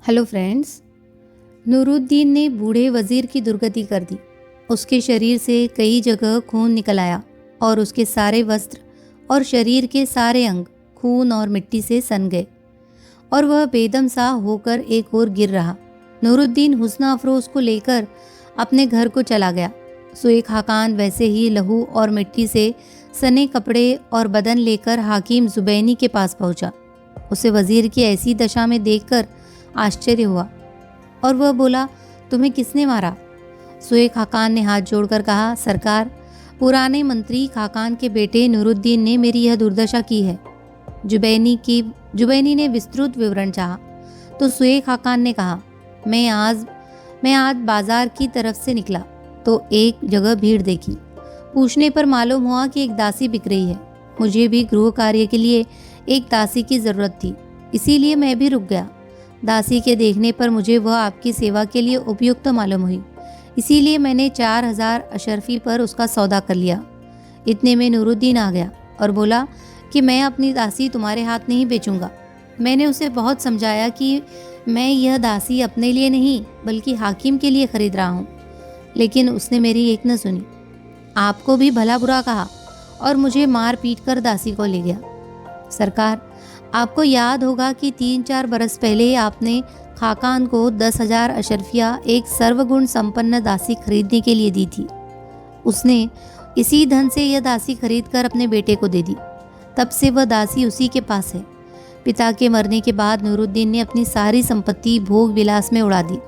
Hello friends. Nooruddin ने बूढ़े वजीर की दुर्गति कर दी। उसके शरीर से कई जगह खून निकल आया और उसके सारे वस्त्र और शरीर के सारे अंग खून और मिट्टी से सन गए और वह बेदम सा होकर एक ओर गिर रहा। नूरुद्दीन हुस्न अफरोज को लेकर अपने घर को चला गया। सुए खाकान वैसे ही लहू और मिट्टी से सने कपड़े और बदन लेकर हाकिम जुबैनी के पास पहुंचा। उसे वजीर की ऐसी दशा में देखकर आश्चर्य हुआ और वह बोला, तुम्हें किसने मारा? सुए खाकान ने हाथ जोड़कर कहा, सरकार, पुराने मंत्री खाकान के बेटे नूरुद्दीन ने मेरी यह दुर्दशा की है। जुबैनी ने विस्तृत विवरण चाहा तो सुए खाकान ने कहा, मैं आज बाजार की तरफ से निकला तो एक जगह भीड़ देखी। पूछने पर मालूम हुआ कि एक दासी बिक रही है। मुझे भी गृह कार्य के लिए एक दासी की जरूरत थी, इसीलिए मैं भी रुक गया। दासी के देखने पर मुझे वह आपकी सेवा के लिए उपयुक्त मालूम हुई, इसीलिए मैंने 4000 अशरफी पर उसका सौदा कर लिया। इतने में नूरुद्दीन आ गया और बोला कि मैं अपनी दासी तुम्हारे हाथ नहीं बेचूंगा। मैंने उसे बहुत समझाया कि मैं यह दासी अपने लिए नहीं बल्कि हाकिम के लिए खरीद रहा हूँ, लेकिन उसने मेरी एक न सुनी। आपको भी भला बुरा कहा और मुझे मार पीट कर दासी को ले गया। सरकार, आपको याद होगा कि 3-4 बरस पहले आपने खाकान को 10,000 अशरफिया एक सर्वगुण संपन्न दासी खरीदने के लिए दी थी। उसने इसी धन से यह दासी खरीद कर अपने बेटे को दे दी। तब से वह दासी उसी के पास है। पिता के मरने के बाद नूरुद्दीन ने अपनी सारी संपत्ति भोग विलास में उड़ा दी।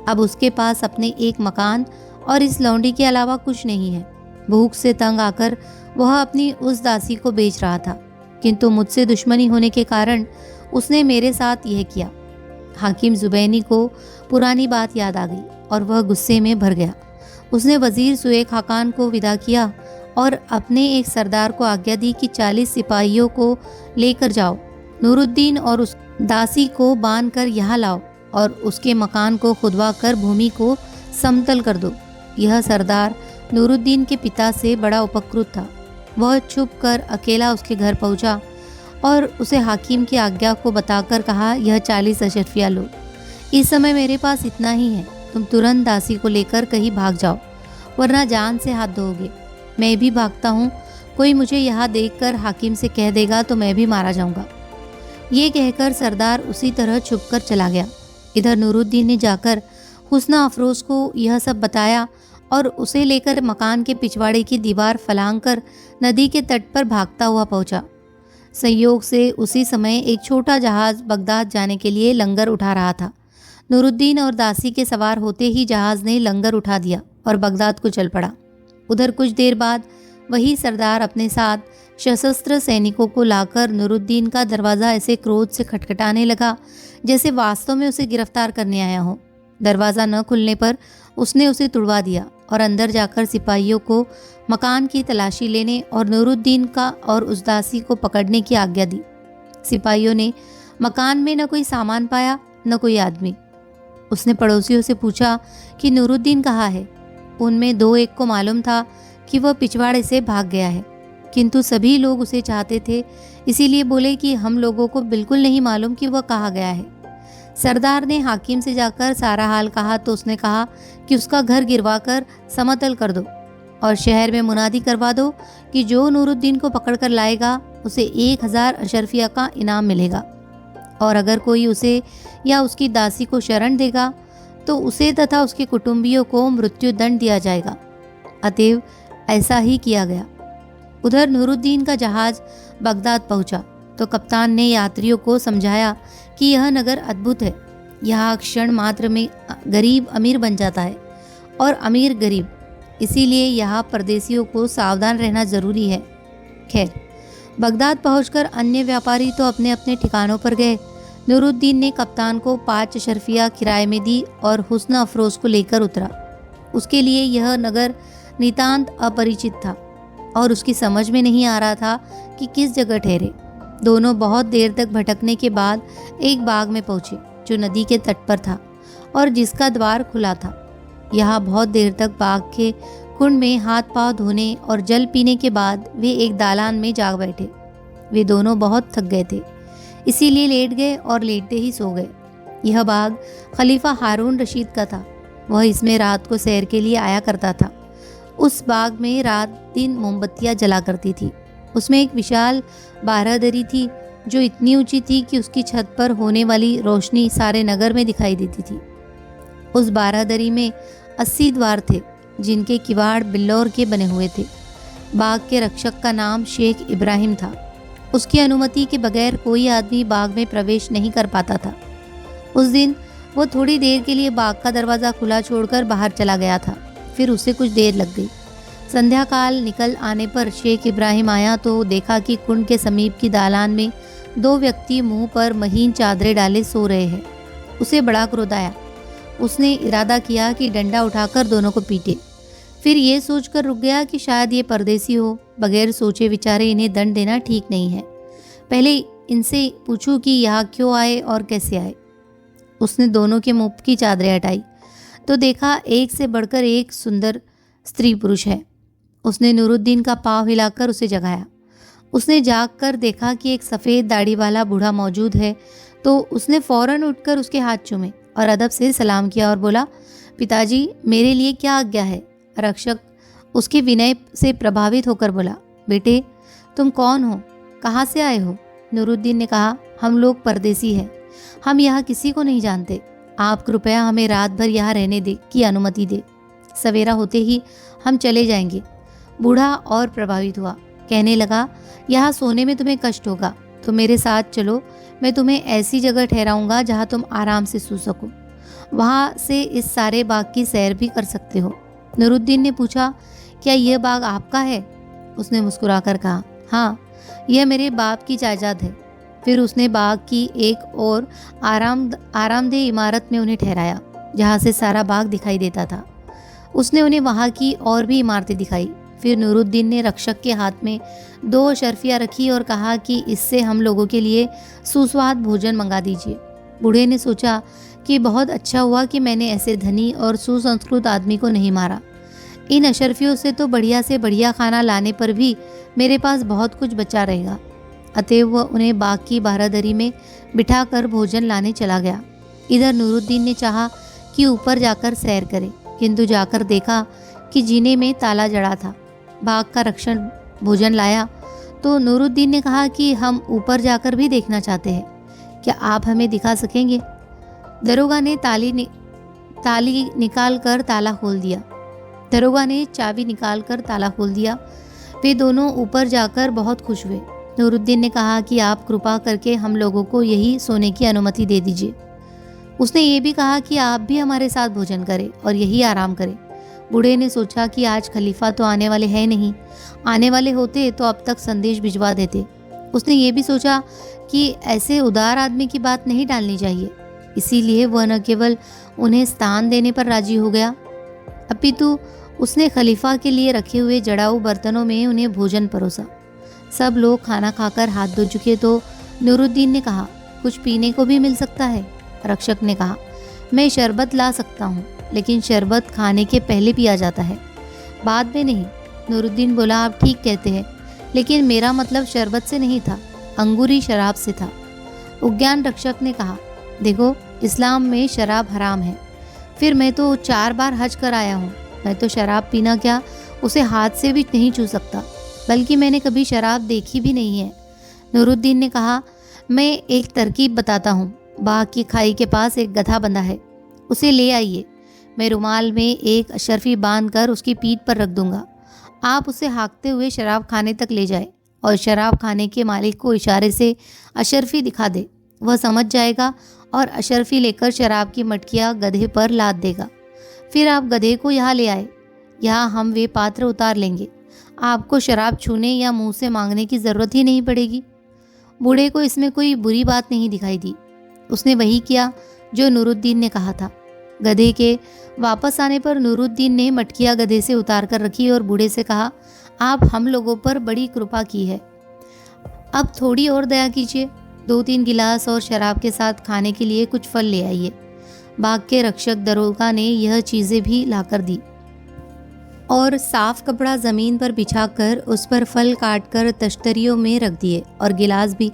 अब उसके पास अपने एक मकान और इस लौंडी के अलावा कुछ नहीं है। भूख से तंग आकर वह अपनी उस दासी को बेच रहा था, किंतु मुझसे दुश्मनी होने के कारण उसने मेरे साथ यह किया। हाकिम जुबैनी को पुरानी बात याद आ गई और वह गुस्से में भर गया। उसने वजीर सुए खाकान को विदा किया और अपने एक सरदार को आज्ञा दी कि 40 सिपाहियों को लेकर जाओ, नूरुद्दीन और उस दासी को बांध कर यहाँ लाओ और उसके मकान को खुदवा कर भूमि को समतल कर दो। यह सरदार नूरुद्दीन के पिता से बड़ा उपकृत था। वह छुप कर अकेला उसके घर पहुंचा और उसे हाकिम की आज्ञा को बताकर कहा, यह 40 अशरफिया लो। इस समय मेरे पास इतना ही है। तुम तुरंत दासी को लेकर कहीं भाग जाओ, वरना जान से हाथ धोगे। मैं भी भागता हूँ, कोई मुझे यहाँ देखकर हाकिम से कह देगा तो मैं भी मारा जाऊँगा। ये कहकर सरदार उसी तरह छुप कर चला गया। इधर नूरुद्दीन ने जाकर हुस्न अफरोज को यह सब बताया और उसे लेकर मकान के पिछवाड़े की दीवार फलांग कर नदी के तट पर भागता हुआ पहुंचा। संयोग से उसी समय एक छोटा जहाज बगदाद जाने के लिए लंगर उठा रहा था। नूरुद्दीन और दासी के सवार होते ही जहाज ने लंगर उठा दिया और बगदाद को चल पड़ा। उधर कुछ देर बाद वही सरदार अपने साथ सशस्त्र सैनिकों को लाकर नूरुद्दीन का दरवाज़ा ऐसे क्रोध से खटखटाने लगा जैसे वास्तव में उसे गिरफ्तार करने आया हो। दरवाज़ा न खुलने पर उसने उसे तुड़वा दिया और अंदर जाकर सिपाहियों को मकान की तलाशी लेने और नूरुद्दीन का और उस दासी को पकड़ने की आज्ञा दी। सिपाहियों ने मकान में न कोई सामान पाया न कोई आदमी। उसने पड़ोसियों से पूछा कि नूरुद्दीन कहाँ है। उनमें 2-1 को मालूम था कि वह पिछवाड़े से भाग गया है, किंतु सभी लोग उसे चाहते थे, इसीलिए बोले कि हम लोगों को बिल्कुल नहीं मालूम कि वह कहाँ गया है। सरदार ने हाकिम से जाकर सारा हाल कहा तो उसने कहा कि उसका घर गिरवा कर समतल कर दो और शहर में मुनादी करवा दो कि जो नूरुद्दीन को पकड़ कर लाएगा उसे 1000 अशरफिया का इनाम मिलेगा, और अगर कोई उसे या उसकी दासी को शरण देगा तो उसे तथा उसके कुटुंबियों को मृत्यु दंड दिया जाएगा। अतएव ऐसा ही किया गया। उधर नूरुद्दीन का जहाज बगदाद पहुंचा तो कप्तान ने यात्रियों को समझाया कि यह नगर अद्भुत है। यहाँ क्षण मात्र में गरीब अमीर बन जाता है और अमीर गरीब, इसीलिए यहाँ परदेशियों को सावधान रहना जरूरी है। खैर, बगदाद पहुंचकर अन्य व्यापारी तो अपने अपने ठिकानों पर गए। नूरुद्दीन ने कप्तान को 5 अशरफिया किराए में दी और हुस्न अफरोज को लेकर उतरा। उसके लिए यह नगर नितांत अपरिचित था और उसकी समझ में नहीं आ रहा था कि किस जगह ठहरे। दोनों बहुत देर तक भटकने के बाद एक बाग में पहुंचे जो नदी के तट पर था और जिसका द्वार खुला था। यहाँ बहुत देर तक बाग के कुंड में हाथ पांव धोने और जल पीने के बाद वे एक दालान में जाग बैठे। वे दोनों बहुत थक गए थे, इसीलिए लेट गए और लेटते ही सो गए। यह बाग खलीफा हारून रशीद का था। वह इसमें रात को सैर के लिए आया करता था। उस बाग में रात दिन मोमबत्तियां जला करती थी। उसमें एक विशाल बारहदरी थी जो इतनी ऊंची थी कि उसकी छत पर होने वाली रोशनी सारे नगर में दिखाई देती थी। उस बारहदरी में 80 द्वार थे जिनके किवाड़ बिल्लौर के बने हुए थे। बाग के रक्षक का नाम शेख इब्राहिम था। उसकी अनुमति के बगैर कोई आदमी बाग में प्रवेश नहीं कर पाता था। उस दिन वो थोड़ी देर के लिए बाग का दरवाज़ा खुला छोड़कर बाहर चला गया था। फिर उसे कुछ देर लग गई। संध्या काल निकल आने पर शेख इब्राहिम आया तो देखा कि कुंड के समीप की दालान में 2 व्यक्ति मुंह पर महीन चादरें डाले सो रहे हैं। उसे बड़ा क्रोध आया। उसने इरादा किया कि डंडा उठाकर दोनों को पीटे। फिर ये सोचकर रुक गया कि शायद ये परदेसी हो। बगैर सोचे विचारे इन्हें दंड देना ठीक नहीं है। पहले इनसे पूछूं कि यहाँ क्यों आए और कैसे आए। उसने दोनों के मुंह की चादरें हटाई तो देखा एक से बढ़कर एक सुंदर स्त्री पुरुष है। उसने नूरुद्दीन का पाँव हिलाकर उसे जगाया। उसने जाग कर देखा कि एक सफ़ेद दाढ़ी वाला बूढ़ा मौजूद है तो उसने फौरन उठकर उसके हाथ चूमे और अदब से सलाम किया और बोला, पिताजी मेरे लिए क्या आज्ञा है। रक्षक उसके विनय से प्रभावित होकर बोला, बेटे तुम कौन हो, कहाँ से आए हो। नूरुद्दीन ने कहा, हम लोग परदेसी हैं, हम यहाँ किसी को नहीं जानते। आप कृपया हमें रात भर यहाँ रहने दे की अनुमति दे। सवेरा होते ही हम चले जाएंगे। बूढ़ा और प्रभावित हुआ, कहने लगा, यहाँ सोने में तुम्हें कष्ट होगा तो मेरे साथ चलो, मैं तुम्हें ऐसी जगह ठहराऊंगा जहाँ तुम आराम से सो सको। वहाँ से इस सारे बाग की सैर भी कर सकते हो। नूरुद्दीन ने पूछा, क्या यह बाग आपका है। उसने मुस्कुराकर कहा, हाँ यह मेरे बाप की जायदाद है। फिर उसने बाग की एक और आरामदेह इमारत में उन्हें ठहराया जहाँ से सारा बाग दिखाई देता था। उसने उन्हें वहाँ की और भी इमारतें दिखाई। फिर नूरुद्दीन ने रक्षक के हाथ में 2 अशर्फियाँ रखी और कहा कि इससे हम लोगों के लिए सुस्वाद भोजन मंगा दीजिए। बूढ़े ने सोचा कि बहुत अच्छा हुआ कि मैंने ऐसे धनी और सुसंस्कृत आदमी को नहीं मारा। इन अशर्फियों से तो बढ़िया से बढ़िया खाना लाने पर भी मेरे पास बहुत कुछ बचा रहेगा। अतएव वह उन्हें बाग की बारहदरी में बिठाकर भोजन लाने चला गया। इधर नूरुद्दीन ने चाहा कि ऊपर जाकर सैर करे, किंतु जाकर देखा कि जीने में ताला जड़ा था। बाग का रक्षण भोजन लाया तो नूरुद्दीन ने कहा कि हम ऊपर जाकर भी देखना चाहते हैं, क्या आप हमें दिखा सकेंगे। दरोगा ने ताली निकाल कर ताला खोल दिया। दरोगा ने चाबी निकाल कर ताला खोल दिया। वे दोनों ऊपर जाकर बहुत खुश हुए। नूरुद्दीन ने कहा कि आप कृपा करके हम लोगों को यही सोने की अनुमति दे दीजिए। उसने ये भी कहा कि आप भी हमारे साथ भोजन करें और यही आराम करें। बूढ़े ने सोचा कि आज खलीफा तो आने वाले हैं नहीं, आने वाले होते तो अब तक संदेश भिजवा देते। उसने ये भी सोचा कि ऐसे उदार आदमी की बात नहीं डालनी चाहिए, इसीलिए वह न केवल उन्हें स्थान देने पर राजी हो गया अपितु उसने खलीफा के लिए रखे हुए जड़ाऊ बर्तनों में उन्हें भोजन परोसा। सब लोग खाना खाकर हाथ धो चुके तो नूरुद्दीन ने कहा, कुछ पीने को भी मिल सकता है। रक्षक ने कहा, मैं शरबत ला सकता हूँ, लेकिन शरबत खाने के पहले पिया जाता है, बाद में नहीं। नूरुद्दीन बोला, आप ठीक कहते हैं, लेकिन मेरा मतलब शरबत से नहीं था, अंगूरी शराब से था। उद्यान रक्षक ने कहा, देखो इस्लाम में शराब हराम है। फिर मैं तो 4 बार हज कर आया हूँ, मैं तो शराब पीना क्या उसे हाथ से भी नहीं छू सकता, बल्कि मैंने कभी शराब देखी भी नहीं है। नूरुद्दीन ने कहा, मैं एक तरकीब बताता हूँ। बाग की खाई के पास एक गधा बंधा है, उसे ले आइए। मैं रुमाल में एक अशर्फी बांध कर उसकी पीठ पर रख दूंगा। आप उसे हाँकते हुए शराब खाने तक ले जाए और शराब खाने के मालिक को इशारे से अशर्फी दिखा दे। वह समझ जाएगा और अशर्फी लेकर शराब की मटकियाँ गधे पर लाद देगा। फिर आप गधे को यहाँ ले आए, यहाँ हम वे पात्र उतार लेंगे। आपको शराब छूने या मुंह से मांगने की ज़रूरत ही नहीं पड़ेगी। बूढ़े को इसमें कोई बुरी बात नहीं दिखाई दी। उसने वही किया जो नूरुद्दीन ने कहा था। गधे के वापस आने पर नूरुद्दीन ने मटकियाँ गधे से उतार कर रखी और बूढ़े से कहा, आप हम लोगों पर बड़ी कृपा की है, अब थोड़ी और दया कीजिए। 2-3 गिलास और शराब के साथ खाने के लिए कुछ फल ले आइए। बाग के रक्षक दरोगा ने यह चीज़ें भी लाकर दी और साफ कपड़ा ज़मीन पर बिछाकर उस पर फल काटकर तश्तरियों में रख दिए और गिलास भी।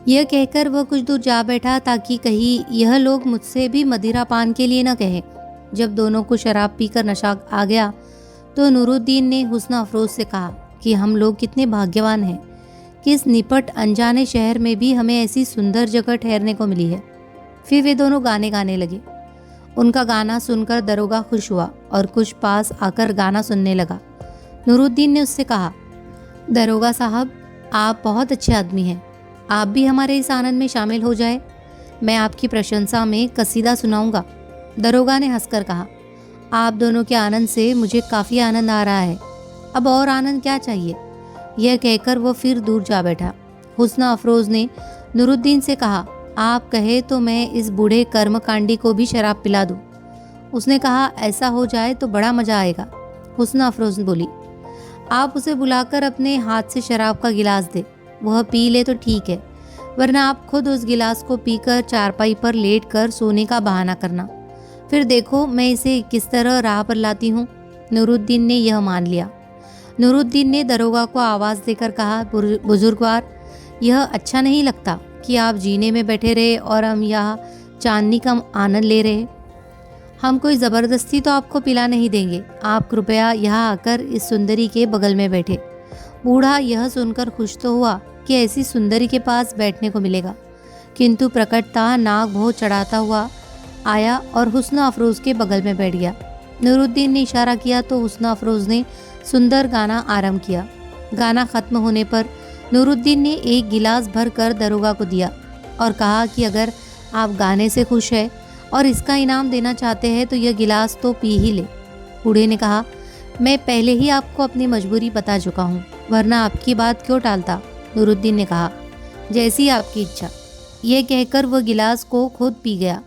यह कहकर वह कुछ दूर जा बैठा ताकि कहीं यह लोग मुझसे भी मदिरा पान के लिए न कहें। जब दोनों को शराब पीकर नशा आ गया तो नूरुद्दीन ने हुस्न अफरोज से कहा कि हम लोग कितने भाग्यवान हैं कि इस निपट अनजाने शहर में भी हमें ऐसी सुंदर जगह ठहरने को मिली है। फिर वे दोनों गाने गाने लगे। उनका गाना सुनकर दरोगा खुश हुआ और कुछ पास आकर गाना सुनने लगा। नूरुद्दीन ने उससे कहा, दरोगा साहब, आप बहुत अच्छे आदमी हैं, आप भी हमारे इस आनंद में शामिल हो जाए। मैं आपकी प्रशंसा में कसीदा सुनाऊंगा। दरोगा ने हंसकर कहा, आप दोनों के आनंद से मुझे काफ़ी आनंद आ रहा है, अब और आनंद क्या चाहिए। यह कहकर वो फिर दूर जा बैठा। हुस्न अफरोज ने नूरुद्दीन से कहा, आप कहे तो मैं इस बूढ़े कर्मकांडी को भी शराब पिला दूं। उसने कहा, ऐसा हो जाए तो बड़ा मजा आएगा। हुस्न अफरोज बोली, आप उसे बुलाकर अपने हाथ से शराब का गिलास दे, वह पी ले तो ठीक है, वरना आप खुद उस गिलास को पीकर चारपाई पर लेट कर सोने का बहाना करना। फिर देखो मैं इसे किस तरह राह पर लाती हूँ। नूरुद्दीन ने यह मान लिया। नूरुद्दीन ने दरोगा को आवाज़ देकर कहा, बुजुर्गवार, यह अच्छा नहीं लगता कि आप जीने में बैठे रहे और हम यहाँ चांदनी का आनंद ले रहे। हम कोई ज़बरदस्ती तो आपको पिला नहीं देंगे, आप कृपया यहाँ आकर इस सुंदरी के बगल में बैठे। बूढ़ा यह सुनकर खुश तो हुआ कि ऐसी सुंदरी के पास बैठने को मिलेगा, किंतु प्रकटता नाक बहुत चढ़ाता हुआ आया और हुस्न अफरोज के बगल में बैठ गया। नूरुद्दीन ने इशारा किया तो हुस्न अफरोज ने सुंदर गाना आरंभ किया। गाना खत्म होने पर नूरुद्दीन ने एक गिलास भर कर दरोगा को दिया और कहा कि अगर आप गाने से खुश है और इसका इनाम देना चाहते हैं तो यह गिलास तो पी ही ले। बूढ़े ने कहा, मैं पहले ही आपको अपनी मजबूरी बता चुका हूँ, वरना आपकी बात क्यों टालता। नूरुद्दीन ने कहा, जैसी आपकी इच्छा। यह कहकर वह गिलास को खुद पी गया।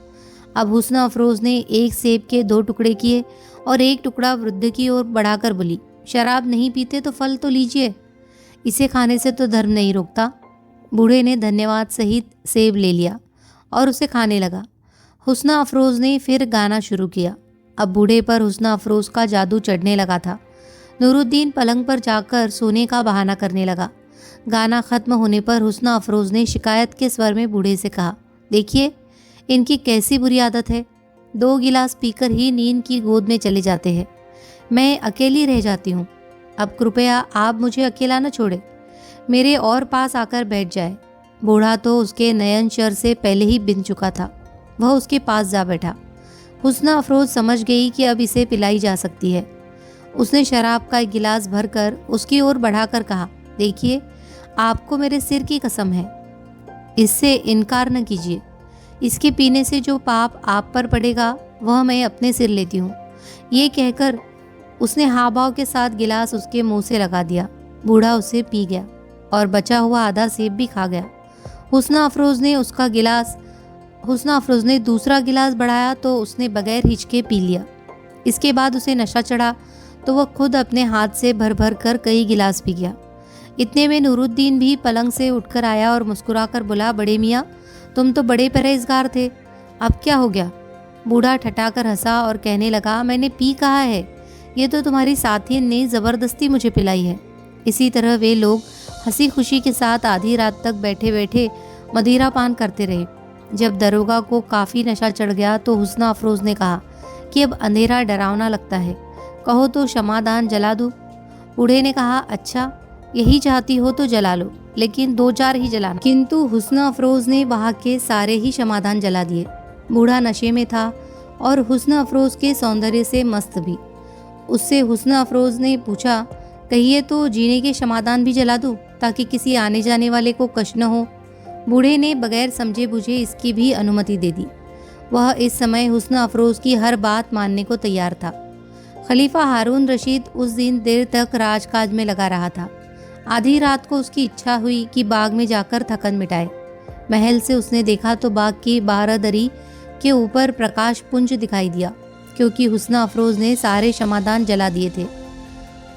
अब हुस्न अफरोज ने एक सेब के 2 टुकड़े किए और एक टुकड़ा वृद्ध की ओर बढ़ाकर बोली, शराब नहीं पीते तो फल तो लीजिए, इसे खाने से तो धर्म नहीं रोकता। बूढ़े ने धन्यवाद सहित सेब ले लिया और उसे खाने लगा। हुस्न अफरोज ने फिर गाना शुरू किया। अब बूढ़े पर हुस्न अफरोज का जादू चढ़ने लगा था। नूरुद्दीन पलंग पर जाकर सोने का बहाना करने लगा। गाना खत्म होने पर हुस्न अफरोज ने शिकायत के स्वर में बूढ़े से कहा, देखिए इनकी कैसी बुरी आदत है, 2 गिलास पीकर ही नींद की गोद में चले जाते हैं। मैं अकेली रह जाती हूँ, अब कृपया आप मुझे अकेला न छोड़े, मेरे और पास आकर बैठ जाए। बूढ़ा तो उसके नयन शर से पहले ही बिन चुका था। वह उसके पास जा बैठा। हुस्न अफरोज समझ गई कि अब इसे पिलाई जा सकती है। उसने शराब का एक गिलास भरकर उसकी ओर बढ़ाकर कहा, देखिए आपको मेरे सिर की कसम है, इससे इनकार न कीजिए। इसके पीने से जो पाप आप पर पड़ेगा वह मैं अपने सिर लेती हूँ। ये कहकर उसने हाव भाव के साथ गिलास उसके मुंह से लगा दिया। बूढ़ा उसे पी गया और बचा हुआ आधा सेब भी खा गया। हुस्न अफरोज ने दूसरा गिलास बढ़ाया तो उसने बगैर हिचके पी लिया। इसके बाद उसे नशा चढ़ा तो वह खुद अपने हाथ से भर भर कर कई गिलास पी गया। इतने में नूरुद्दीन भी पलंग से उठकर आया और मुस्कुराकर बोला, बड़े मियाँ, तुम तो बड़े परहेजगार थे, अब क्या हो गया। बूढ़ा ठठाकर हंसा और कहने लगा, मैंने पी कहा है, ये तो तुम्हारी साथी ने ज़बरदस्ती मुझे पिलाई है। इसी तरह वे लोग हंसी खुशी के साथ आधी रात तक बैठे बैठे मदिरा पान करते रहे। जब दरोगा को काफ़ी नशा चढ़ गया तो हुस्न अफरोज ने कहा कि अब अंधेरा डरावना लगता है, कहो तो क्षमादान जला दूँ। बूढ़े ने कहा, अच्छा यही चाहती हो तो जला लो, लेकिन 2-4 ही जलाना। किंतु हुस्न अफरोज ने वहाँ के सारे ही क्षमादान जला दिए। बूढ़ा नशे में था और हुस्न अफरोज के सौंदर्य से मस्त भी। उससे हुस्न अफरोज ने पूछा, कहिए तो जीने के क्षमादान भी जला दूं ताकि किसी आने जाने वाले को कष्ट न हो। बूढ़े ने बगैर समझे बुझे इसकी भी अनुमति दे दी। वह इस समय हुस्न अफरोज की हर बात मानने को तैयार था। खलीफा हारून रशीद उस दिन देर तक राजकाज में लगा रहा था। आधी रात को उसकी इच्छा हुई कि बाग में जाकर थकन मिटाए। महल से उसने देखा तो बाग की बारादरी के ऊपर प्रकाश पुंज दिखाई दिया, क्योंकि हुस्न अफरोज ने सारे क्षमादान जला दिए थे।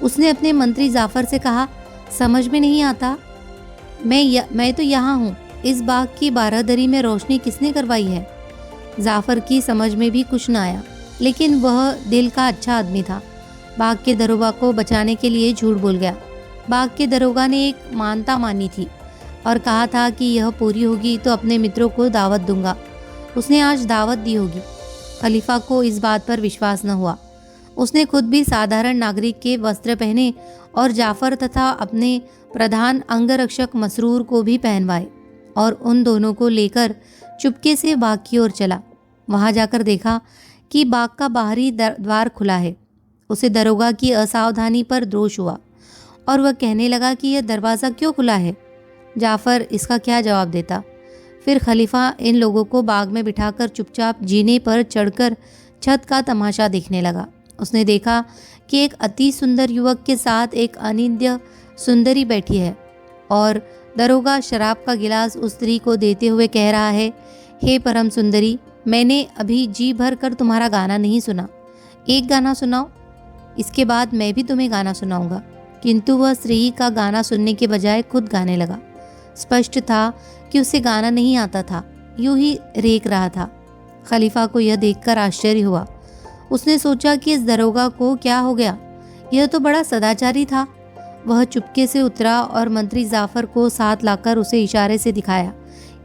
उसने अपने मंत्री जाफर से कहा, समझ में नहीं आता, मैं तो यहाँ हूँ, इस बाग की बारादरी में रोशनी किसने करवाई है। जाफर की समझ में भी कुछ न आया, लेकिन वह दिल का अच्छा आदमी था। बाग के दरोगा को बचाने के लिए झूठ बोल गया। बाग के दरोगा ने एक मानता मानी थी। और कहा था कि यह पूरी होगी तो अपने मित्रों को दावत दूंगा। उसने आज दावत दी होगी। खलीफा को इस बात पर विश्वास न हुआ। उसने खुद भी साधारण नागरिक के वस्त्र पहने और जाफर तथा अपने प्रधान अंगरक्षक मसरूर को भी पहनवाए और उन दोनों को लेकर चुपके से बाग की ओर चला। वहां जाकर देखा कि बाग का बाहरी द्वार खुला है। उसे दरोगा की असावधानी पर दोष हुआ और वह कहने लगा कि यह दरवाज़ा क्यों खुला है। जाफर इसका क्या जवाब देता। फिर खलीफा इन लोगों को बाग में बिठाकर चुपचाप जीने पर चढ़कर छत का तमाशा देखने लगा। उसने देखा कि एक अति सुंदर युवक के साथ एक अनिंद्य सुंदरी बैठी है और दरोगा शराब का गिलास उस स्त्री को देते हुए कह रहा है, हे परम सुंदरी, मैंने अभी जी भर कर तुम्हारा गाना नहीं सुना, एक गाना सुनाओ, इसके बाद मैं भी तुम्हें गाना सुनाऊंगा। किंतु वह स्त्री का गाना सुनने के बजाय खुद गाने लगा। स्पष्ट था कि उसे गाना नहीं आता था, यूं ही रेक रहा था। खलीफा को यह देखकर आश्चर्य हुआ। उसने सोचा कि इस दरोगा को क्या हो गया, यह तो बड़ा सदाचारी था। वह चुपके से उतरा और मंत्री जाफर को साथ लाकर उसे इशारे से दिखाया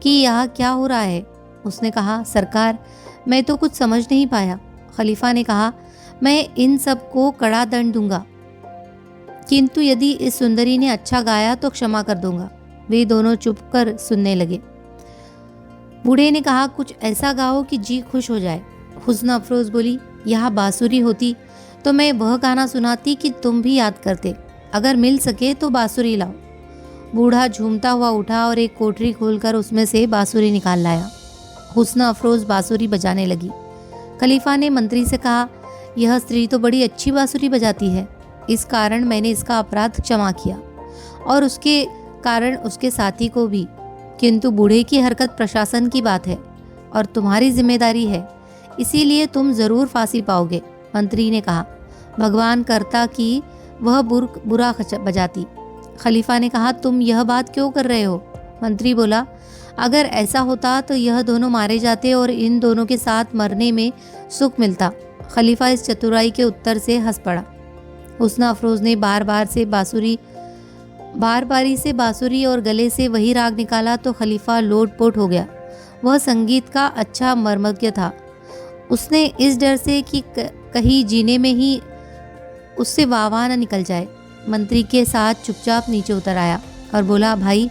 कि यह क्या हो रहा है। उसने कहा, सरकार, मैं तो कुछ समझ नहीं पाया। खलीफा ने कहा, मैं इन सब को कड़ा दंड दूंगा, किंतु यदि इस सुंदरी ने अच्छा गाया तो क्षमा कर दूंगा। वे दोनों चुप कर सुनने लगे। बूढ़े ने कहा, कुछ ऐसा गाओ कि जी खुश हो जाए। हुस्न अफरोज बोली, यह बांसुरी होती तो मैं वह गाना सुनाती कि तुम भी याद करते। अगर मिल सके तो बांसुरी लाओ। बूढ़ा झूमता हुआ उठा और एक कोठरी खोलकर उसमें से बांसुरी निकाल लाया। हुस्न अफरोज बांसुरी बजाने लगी। खलीफा ने मंत्री से कहा, यह स्त्री तो बड़ी अच्छी बांसुरी बजाती है, इस कारण मैंने इसका अपराध क्षमा किया और उसके कारण उसके साथी को भी। किंतु बूढ़े की हरकत प्रशासन की बात है और तुम्हारी जिम्मेदारी है, इसीलिए तुम जरूर फांसी पाओगे। मंत्री ने कहा, भगवान करता कि वह बुरा बजाती। खलीफा ने कहा, तुम यह बात क्यों कर रहे हो? मंत्री बोला, अगर ऐसा होता तो यह दोनों मारे जाते और इन दोनों के साथ मरने में सुख मिलता। खलीफा इस चतुराई के उत्तर से हंस पड़ा। हुस्न अफरोज ने बार बारी से बांसुरी और गले से वही राग निकाला तो खलीफा लोटपोट हो गया। वह संगीत का अच्छा मर्मज्ञ था। उसने इस डर से कि कहीं जीने में ही उससे वाह न निकल जाए, मंत्री के साथ चुपचाप नीचे उतर आया और बोला, भाई,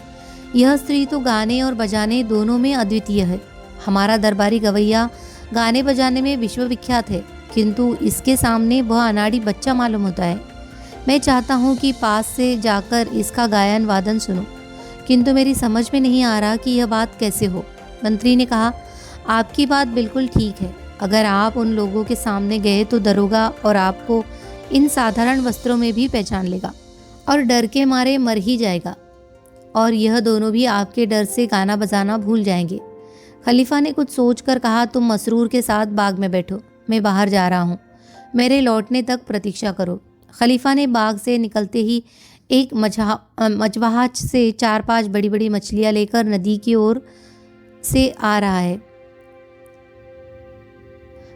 यह स्त्री तो गाने और बजाने दोनों में अद्वितीय है। हमारा दरबारी गवैया गाने बजाने में विश्वविख्यात है, किंतु इसके सामने वह अनाड़ी बच्चा मालूम होता है। मैं चाहता हूँ कि पास से जाकर इसका गायन वादन सुनो, किंतु मेरी समझ में नहीं आ रहा कि यह बात कैसे हो। मंत्री ने कहा, आपकी बात बिल्कुल ठीक है। अगर आप उन लोगों के सामने गए तो दरोगा और आपको इन साधारण वस्त्रों में भी पहचान लेगा और डर के मारे मर ही जाएगा, और यह दोनों भी आपके डर से गाना बजाना भूल जाएंगे। खलीफा ने कुछ सोचकर कहा, तुम मसरूर के साथ बाग में बैठो, मैं बाहर जा रहा हूँ, मेरे लौटने तक प्रतीक्षा करो। खलीफा ने बाग से निकलते ही एक मचवाहच से 4-5 बड़ी बड़ी मछलियाँ लेकर नदी की ओर से आ रहा है।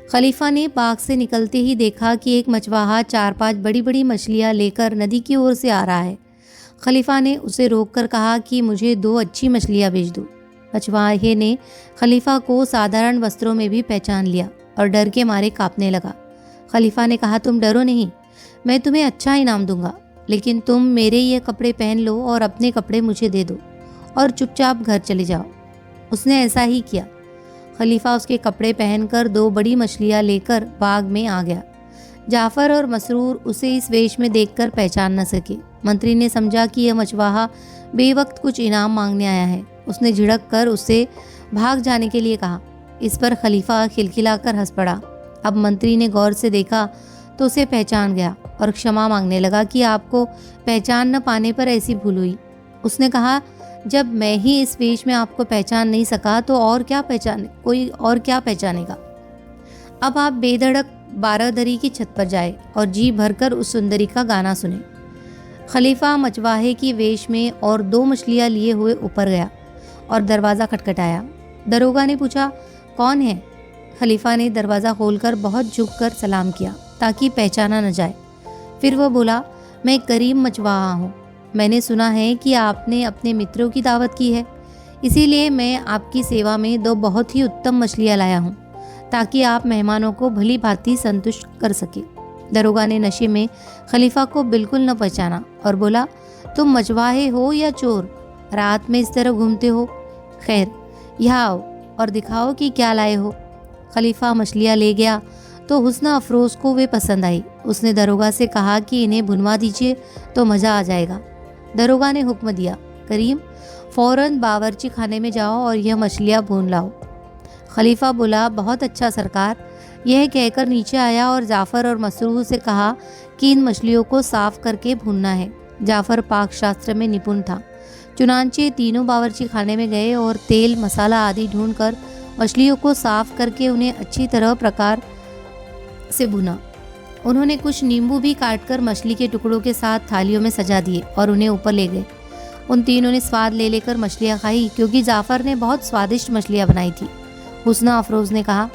खलीफा ने बाग से निकलते ही देखा कि एक मछवाहा 4-5 बड़ी बड़ी मछलियाँ लेकर नदी की ओर से आ रहा है। खलीफा ने उसे रोककर कहा कि मुझे 2 अच्छी मछलियाँ भेज दो। मछवाहे ने खलीफा को साधारण वस्त्रों में भी पहचान लिया और डर के मारे कांपने लगा। खलीफा ने कहा, तुम डरो नहीं, मैं तुम्हें अच्छा इनाम दूंगा, लेकिन तुम मेरे ये कपड़े पहन लो और अपने कपड़े मुझे दे दो और चुपचाप घर चले जाओ। उसने ऐसा ही किया। खलीफा उसके कपड़े पहनकर 2 बड़ी मछलियाँ लेकर बाग में आ गया। जाफर और मसरूर उसे इस वेश में देखकर पहचान न सके। मंत्री ने समझा कि यह मछवाहा बेवक्त कुछ इनाम मांगने आया है। उसने झिड़क कर उससे भाग जाने के लिए कहा। इस पर खलीफा खिलखिलाकर हंस पड़ा। अब मंत्री ने गौर से देखा तो उसे पहचान गया और क्षमा मांगने लगा कि आपको पहचान न पाने पर ऐसी भूल हुई। उसने कहा, जब मैं ही इस वेश में आपको पहचान नहीं सका तो कोई और क्या पहचानेगा। अब आप बेधड़क बारादरी की छत पर जाए और जी भरकर उस सुंदरी का गाना सुने। खलीफा मचवाहे की वेश में और 2 मछलियाँ लिए हुए ऊपर गया और दरवाज़ा खटखटाया। दरोगा ने पूछा, कौन है? खलीफा ने दरवाज़ा खोलकर बहुत झुककर सलाम किया ताकि पहचाना न जाए। फिर वह बोला, मैं करीम मचवाहा हूँ। मैंने सुना है कि आपने अपने मित्रों की दावत की है, इसीलिए मैं आपकी सेवा में 2 बहुत ही उत्तम मछलियाँ लाया हूँ, ताकि आप मेहमानों को भली भांति संतुष्ट कर सके। दरोगा ने नशे में खलीफा को बिल्कुल न पहचाना और बोला, तुम मचवाहे हो या चोर, रात में इस तरह घूमते हो? खैर, यहाँ आओ और दिखाओ कि क्या लाए हो। खलीफा मछलियाँ ले गया तो हुस्ना अफरोज को वे पसंद आई। उसने दरोगा से कहा कि इन्हें भुनवा दीजिए तो मज़ा आ जाएगा। दरोगा ने हुक्म दिया, करीम फौरन बावर्ची खाने में जाओ और यह मछलियाँ भून लाओ। खलीफा बोला, बहुत अच्छा सरकार। यह कहकर नीचे आया और जाफ़र और मसरूह से कहा कि इन मछलियों को साफ करके भूनना है। जाफ़र पाक शास्त्र में निपुण था, चुनांचे तीनों बावर्ची खाने में गए और तेल मसाला आदि ढूंढकर मछलियों को साफ करके उन्हें अच्छी तरह प्रकार से भुना। उन्होंने कुछ नींबू भी काटकर मछली के टुकड़ों के साथ थालियों में सजा दिए और उन्हें ऊपर ले गए। उन तीनों ने स्वाद ले लेकर मछलियाँ खाई, क्योंकि जाफ़र ने बहुत स्वादिष्ट मछलियाँ बनाई थी। हुस्ना अफरोज ने कहा,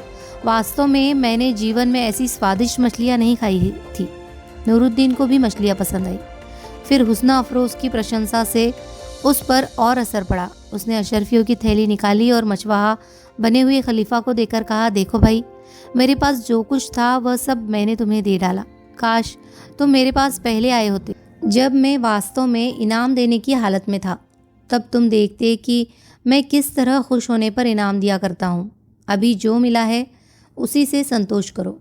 वास्तव में मैंने जीवन में ऐसी स्वादिष्ट मछलियाँ नहीं खाई थी। नूरुद्दीन को भी मछलियाँ पसंद आई। फिर हुस्ना अफरोज की प्रशंसा से उस पर और असर पड़ा। उसने अशरफियों की थैली निकाली और मछवाहा बने हुए खलीफा को देकर कहा, देखो भाई, मेरे पास जो कुछ था वह सब मैंने तुम्हें दे डाला। काश तुम मेरे पास पहले आए होते, जब मैं वास्तव में इनाम देने की हालत में था। तब तुम देखते कि मैं किस तरह खुश होने पर इनाम दिया करता हूँ। अभी जो मिला है उसी से संतोष करो।